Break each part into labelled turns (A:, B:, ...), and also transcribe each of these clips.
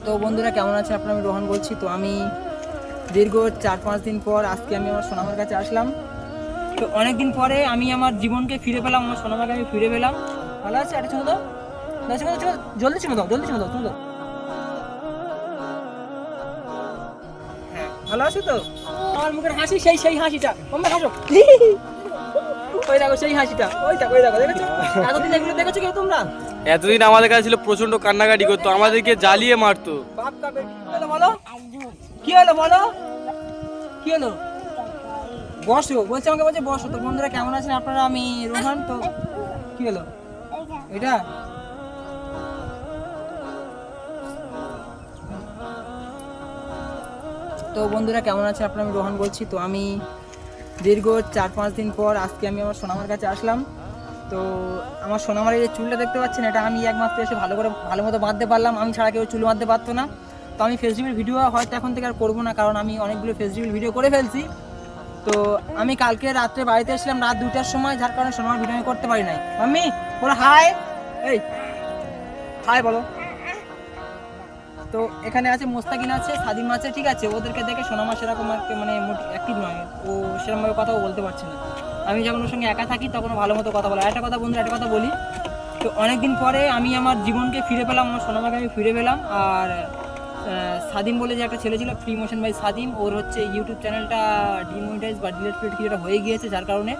A: তো বন্ধুরা কেমন আছে আপনারা? আমি রোহন বলছি। তো আমি দীর্ঘ 4-5 দিন পর আজকে আমি আমার সোনামার কাছে আসলাম। তো অনেক দিন পরে আমি আমার জীবনকে ফিরে পেলাম, আমার সোনামাকে আমি ফিরে পেলাম। ভালো আছে? একটা চুমো দাও, জলদি চুমো দাও, জলদি চুমো দাও, চুমো দাও। হ্যাঁ, ভালো আছো তো? আমার মুখের হাসি সেই হাসিটা তোমরা হাসো। ওই দেখো সেই হাসিটা, ওই দেখো দেখেছো? এতদিন এগুলো দেখেছো কেউ তোমরা?
B: এতদিন আমাদের কাছে ছিল, প্রচন্ড কান্নাকাটি করতো, আমাদেরকে জ্বালিয়ে মারতো।
A: বাপ কা বেটি বলো, কি হলো বলো, কি হলো? বসো বলছে, আমাকে বলছে বসো। তো বন্ধুরা কেমন আছেন আপনারা? আমি রোহান। তো কি হলো এটা? তো বন্ধুরা কেমন আছে আপনারা? আমি রোহান বলছি। তো আমি দীর্ঘ 4-5 দিন পর আজকে আমি আমার সোনামার কাছে আসলাম। তো আমার সোনামার এই যে চুলটা দেখতে পাচ্ছেন, এটা আমি একমাত্র এসে ভালো মতো বাঁধতে পারলাম। আমি ছাড়া কেউ চুল বাঁধতে পারতো না। তো আমি ফেস্টিভ্যাল ভিডিও হয়তো এখন থেকে আর করবো না, কারণ আমি অনেকগুলো ফেস্টিভ্যাল ভিডিও করে ফেলছি। তো আমি কালকে রাত্রে বাড়িতে এসেছিলাম রাত 2টার সময়, যার কারণে সোনামার ভিডিও আমি করতে পারি নাই। মাম্মি বলো হাই, এই হাই বলো। তো এখানে আছে মোস্তাকিন, আছে সাদিম আছে, ঠিক আছে? ওদেরকে দেখে সোনামা সেরকম আর কি মানে অ্যাক্টিভ নয়, ও সেরকমভাবে কথাও বলতে পারছে না। আমি যখন ওর সঙ্গে একা থাকি তখন ভালো মতো কথা বলে। একটা কথা বন্ধুরা, একটা কথা বলি, তো অনেকদিন পরে আমি আমার জীবনকে ফিরে পেলাম, আমার সোনামাকে আমি ফিরে পেলাম। আর সাদিম বলে যে একটা ছেলে ছিল, ফ্রি মোশন বাই সাদিম, ওর হচ্ছে ইউটিউব চ্যানেলটা ডিমনিটাইজ বা ডিলেট ফিল্ড কিছুটা হয়ে গিয়েছে, যার কারণে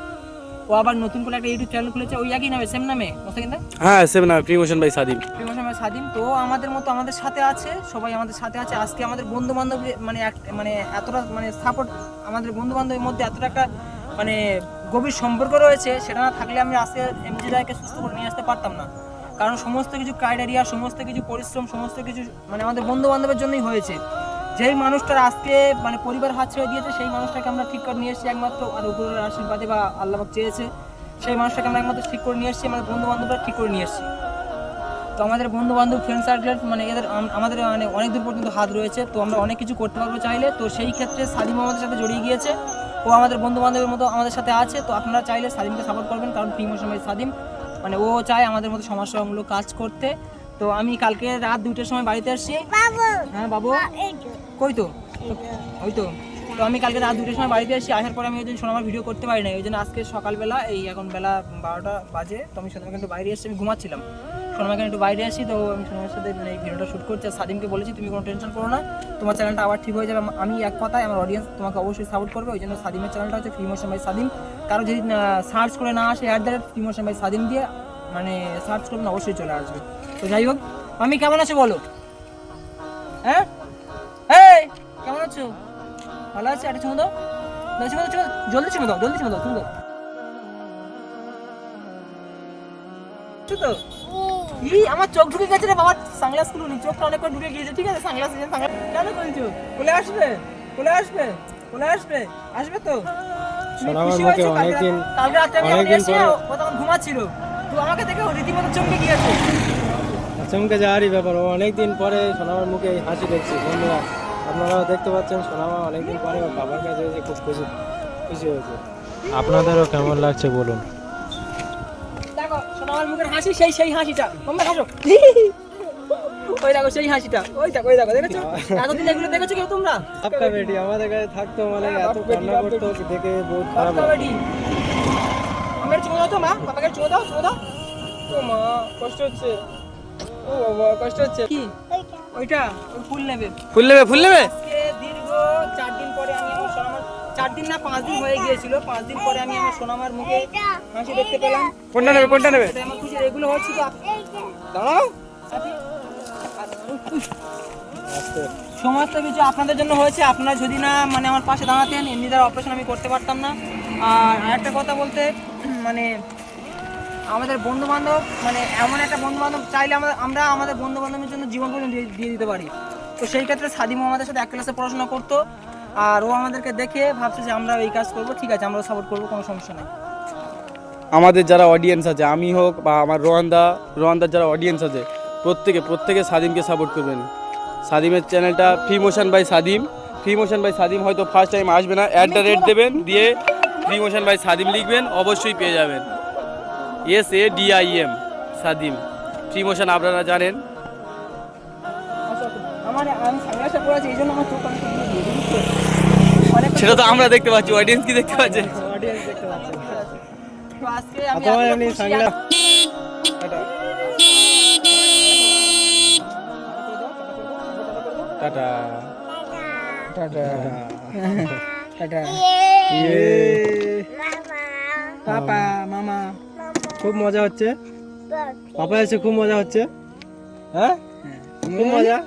A: ও আবার নতুন করে একটা ইউটিউব চ্যানেল খুলেছে, ওই একই নামে, সেম নামে, মোস্তাকিন দা?
B: হ্যাঁ, সেম না, প্রিমোশন বাই সাদিম।
A: প্রিমোশন বাই সাদিম। তো আমাদের মতো আমাদের সাথে আছে, সবাই আমাদের সাথে আছে। আজকে আমাদের বন্ধু বান্ধব মানে এতটা মানে সাপোর্ট, আমাদের বন্ধু বান্ধবের মধ্যে এতটা একটা মানে গভীর সম্পর্ক রয়েছে, সেটা না থাকলে আমি আজকে এমজি রায়কে সুস্থ করে নিয়ে আসতে পারতাম না। কারণ সমস্ত কিছু ক্রাইটেরিয়া, সমস্ত কিছু পরিশ্রম, সমস্ত কিছু মানে আমাদের বন্ধু বান্ধবের জন্যই হয়েছে। যেই মানুষটার আজকে মানে পরিবার হাত ছেড়ে দিয়েছে, সেই মানুষটাকে আমরা ঠিক করে নিয়ে এসেছি একমাত্র, আর উপরের আশীর্বাদে বা আল্লাহ পাক চেয়েছে, সেই মানুষটাকে আমরা একমাত্র ঠিক করে নিয়ে এসেছি, আমাদের বন্ধু বান্ধবরা ঠিক করে নিয়ে এসেছি। তো আমাদের বন্ধু বান্ধব, ফ্রেন্ড সার্কেল, মানে এদের আমাদের মানে অনেক দূর পর্যন্ত হাত রয়েছে। তো আমরা অনেক কিছু করতে পারবো চাইলে। তো সেই ক্ষেত্রে সাদিম আমাদের সাথে জড়িয়ে গিয়েছে, ও আমাদের বন্ধু বান্ধবের মতো আমাদের সাথে আছে। তো আপনারা চাইলে সাদিমকে সাপোর্ট করবেন, কারণ প্রিমোশন বাই সাদিম মানে ও চায় আমাদের মতো সমাজসেবামূলক কাজ করতে। তো আমি কালকে রাত 2টার সময় বাড়িতে আসছি। হ্যাঁ বাবু, কই তো ওই তো। তো আমি কালকে রাত 2টার সময় বাড়িতে এসেছি, আসার পরে আমি ওই জন্য সোনামার ভিডিও করতে পারি না। ওই জন্য আজকে সকালবেলা, এই এখন বেলা 12টা বাজে, তো আমি সোনামাকে একটু বাইরে এসেছি, আমি ঘুমাচ্ছিলাম। সোনামাকে একটু বাইরে আসি, তো আমি সোনামার সাথে মানে এই ভিডিওটা শ্যুট করছি। আর সাদিমকে বলেছি তুমি কোনো টেনশন করো না, তোমার চ্যানেলটা আবার ঠিক হয়ে যাবে। আমি এক কথায়, আমার অডিয়েন্স তোমাকে অবশ্যই সাপোর্ট করবে। ওই জন্য সাদিমের চ্যানেলটা হচ্ছে ফ্রি মোশন বাই সাদিম। কারো যদি সার্চ করে না আসে @ফ্রি মোশন বাই সাদিম দিয়ে মানে সার্চ করবেন, অবশ্যই চলে আসবে। তো যাই হোক, আমি কেমন আছো বলো? হ্যাঁ, এই কেমন আছো? ভালো আছে? একটা চুমো দাও, জলদি চুমো দাও, চুমো দাও। তো আমার চোখ ঢুকে গেছে রে বাবা, সানগ্লাস খুলুনি, চোখটা অনেক করে ঢুকে গিয়েছে, ঠিক আছে? সানগ্লাস কেন করেছো? চলে আসবে তো। কালকে রাতে আমি ও তখন ঘুমাচ্ছিল, তো আমাকে দেখে রীতিমতো চমকে গিয়েছে।
C: চমকে যাওয়ারই ব্যাপার। ও অনেকদিন পরে সোনামার মুখে হাসি দেখছি। বন্ধুরা আপনারা দেখতে পাচ্ছেন, সোনামা অনেকদিন পরে ওর বাবার কাছে এসে খুব খুশি হয়েছে। আপনাদেরও কেমন লাগছে বলুন?
A: দেখো সোনামার মুখের হাসি সেই হাসিটা তোমরা হাসো। ওই দেখো সেই হাসিটা, ওই দেখো দেখেছো? এতদিন এগুলো দেখেছো কেউ তোমরা?
C: আপকা বেটি আমাদের কাছে থাকতো মানে এত কান্না করতো, দেখে বহুত খারাপ লাগে।
A: আমার চুমো দাও তো মা, বাবাকে চুমো দাও। ও মা কষ্ট হচ্ছে, ও বাবা কষ্ট হচ্ছে। কি ওইটা? ওই ফুল নেবে। আজকে দীর্ঘ 4 দিন পরে আমি আমার সোনামার, 4 দিন না 5 দিন হয়ে গিয়েছিল, 5 দিন পরে আমি আমার সোনামার মুখে হাসি দেখতে পেলাম।
B: কোনটা নেবে?
A: এটা আমার খুশি। এগুলো হচ্ছে তো দাঁড়াও, সমস্ত কিছু আপনাদের জন্য হয়েছে। আপনারা যদি না মানে আমার পাশে দাঁড়াতেন, এমনিদার অপারেশন আমি করতে পারতাম না। আর আরেকটা কথা বলতে, মানে আমাদের বন্ধু বান্ধব মানে এমন একটা বন্ধু বান্ধব চাইলে আমরা আমাদের বন্ধু বান্ধবের জন্য জীবন পর্যন্ত দিয়ে দিতে পারি। তো সেই ক্ষেত্রে সাদিমও আমাদের সাথে এক ক্লাসে পড়াশোনা করতো, আর ও আমাদেরকে দেখে ভাবছে যে আমরা এই কাজ করবো, ঠিক আছে আমরাও সাপোর্ট করবো, কোনো সমস্যা নেই।
B: আমাদের যারা অডিয়েন্স আছে, আমি হোক বা আমার রোহানদার যারা অডিয়েন্স আছে, প্রত্যেকে সাদিমকে সাপোর্ট করবেন। সাদিমের চ্যানেলটা ফ্রি মোশন বাই সাদিম হয়তো ফার্স্ট টাইম আসবে না, @ দেবেন, দিয়ে ফ্রি মোশন বাই সাদিম লিখবেন, অবশ্যই পেয়ে যাবেন। SADIM সাদিম। ফ্রি মোশন আপনারা জানেন।
A: আমি সানগ্লাসটা পরে আছি এই জন্য আমার চোখ অনেক অনেক
B: সেটা তো আমরা দেখতে পাচ্ছি, অডিয়েন্স কি দেখতে পাচ্ছে?
C: অডিয়েন্স দেখতে পাচ্ছেন।
A: তো আজকে আমি
C: অথবা
A: এতটা
C: এমনি
A: খুশি,
C: সানগ্লাস
B: টাটা।
A: টাটা টাটা
C: ইয়ে
A: পাপা মামা
C: খুব মজা হচ্ছে, পাপা এসে খুব মজা হচ্ছে। হ্যাঁ খুব মজা,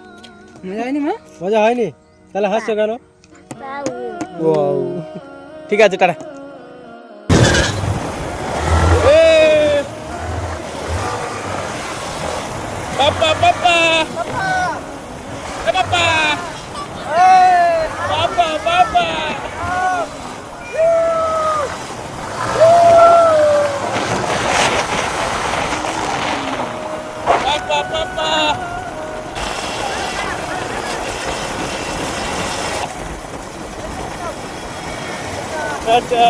A: মজা হয়নি মা?
C: মজা হয়নি? তাহলে হাসছো কেন?
B: Wow. ঠিক আছে, টাটা। পাপা পাপা পাপা পাপা পাপা পাপা পাপা টাটা।